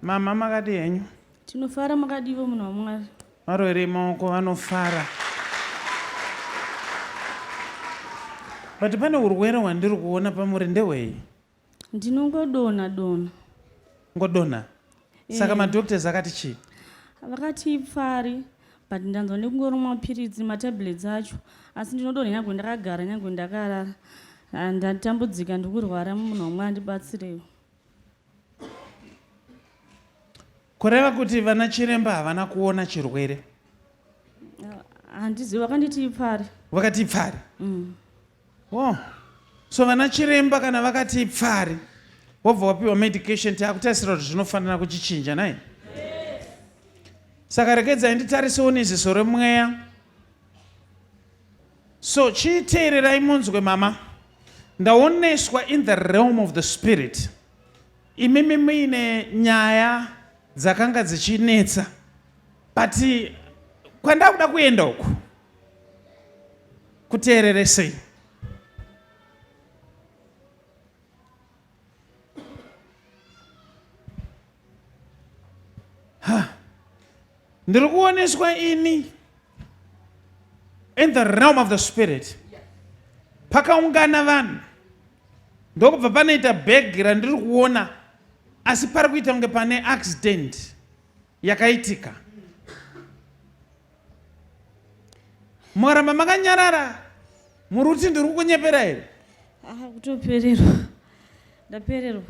Mama makadi henyu. Tinofara makadivo munhu waMwari. Varwere maoko vanofara. But pane urwere hwandiri kuona pamuri ndehwei? Ndinongodona. Ngodona. Saka madhoktors akati chii? Vakati ipfari, but ndanzwa nekungori mapiritsi matablets acho. Asi ndinodona nyange ndakagara nyange ndakarara. Ndatambudzika ndikurwara munhu waMwari ndibatsirewo. Kureva kuti vana chiremba havana kuona chirwere? Handizivi, vakanditi ipfari. Vakati ipfari? Oh. So vana chiremba kana vakati ipfari, wobva wapiwa medication taakutarisira kuti zvinofanira kuchichinja nai? Saka regedzai nditarisewo neziso remweya. So chiiteererai munzwe mama. Ndaoneswa in the realm of the spirit. Imimi muine nyaya dzakanga dzichinetsa. But kwandakuda kuenda uku kuteereresei. Ndiri kuoneswa ini in the realm of the spirit. Pakaungana vanhu. Ndokubva panoita bhegi randiri kuona, asi pari kuita kunge pane accident yakaitika. Mwaramba makanyarara. Muri kuti ndiri kukunyepera here? Kutopererwa. Ndapererwa.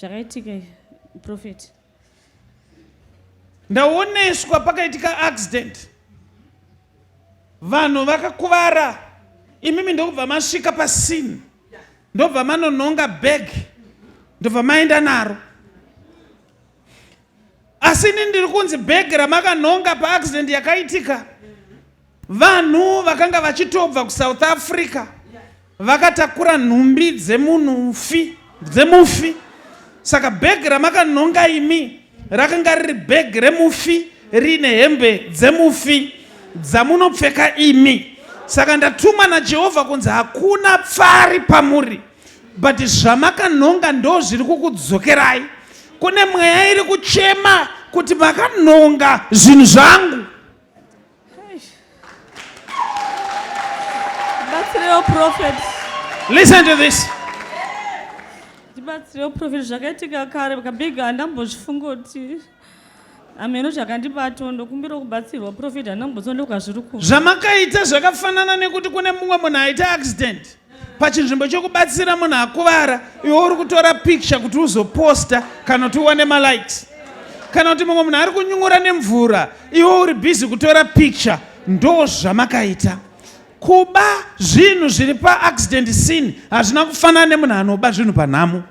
Zvakaitika prophet. Ndaoneswa pakaitika accident. Vanhu vakakuvara. Imimi ndokubva masvika pasini. Ndobva manonhonga bhegi. Ndobva maenda naro. Asi ini ndiri kunzi bhegi ramakanhonga paaccident yakaitika. Vanhu vakanga vachitobva kuSouth Africa vakatakura nhumbi dzemufi. Saka bhegi ramakanhonga imi rakanga riri bhegi remufi rine hembe dzemufi dzamunopfeka imi. Saka ndatumwa naJehovha kunzi hakuna pfari pamuri, but zvamakanhonga ndo zviri kukudzokerai. Kune mweya iri kuchema kuti makanhonga zvinhu zvangu. Listen to this. Ndibatsirewo prophet, zvakaitika kare kabhegi handambozvifungoti. Ameno zvakandibata ndokumbira kubatsirwa prophet, handambozondoka zviri kuva. Zvamakaita zvakafanana nekuti kune mumwe munhu aita accident. Pachinzvimbo chokubatsira munhu akuvara, iwe uri kutora picture kuti uzoposta kana kuti uwane malikes. Kana kuti mumwe munhu ari kunyungura nemvura, iwe uri busy kutora picture. Ndo zvamakaita. Kuba zvinhu zviri paaccident scene hazvina kufanana nemunhu anoba zvinhu panhamo.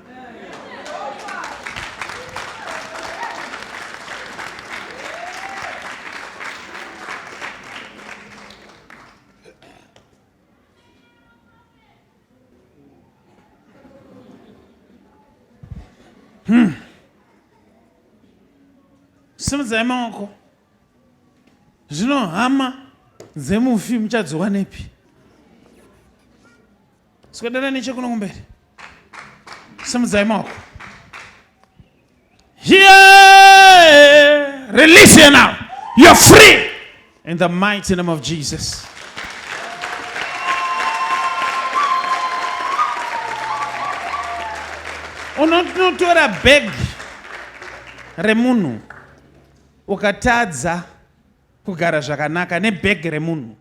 Simudzai maoko. Zvino hama dzemufi muchadziwanepi? Sikudada nechekuno kumberi. Simudzai maoko. Here, release here now. You're free in the mighty name of Jesus. Unotora bhegi remunhu ukatadza kugara zvakanaka nebhegi remunhu.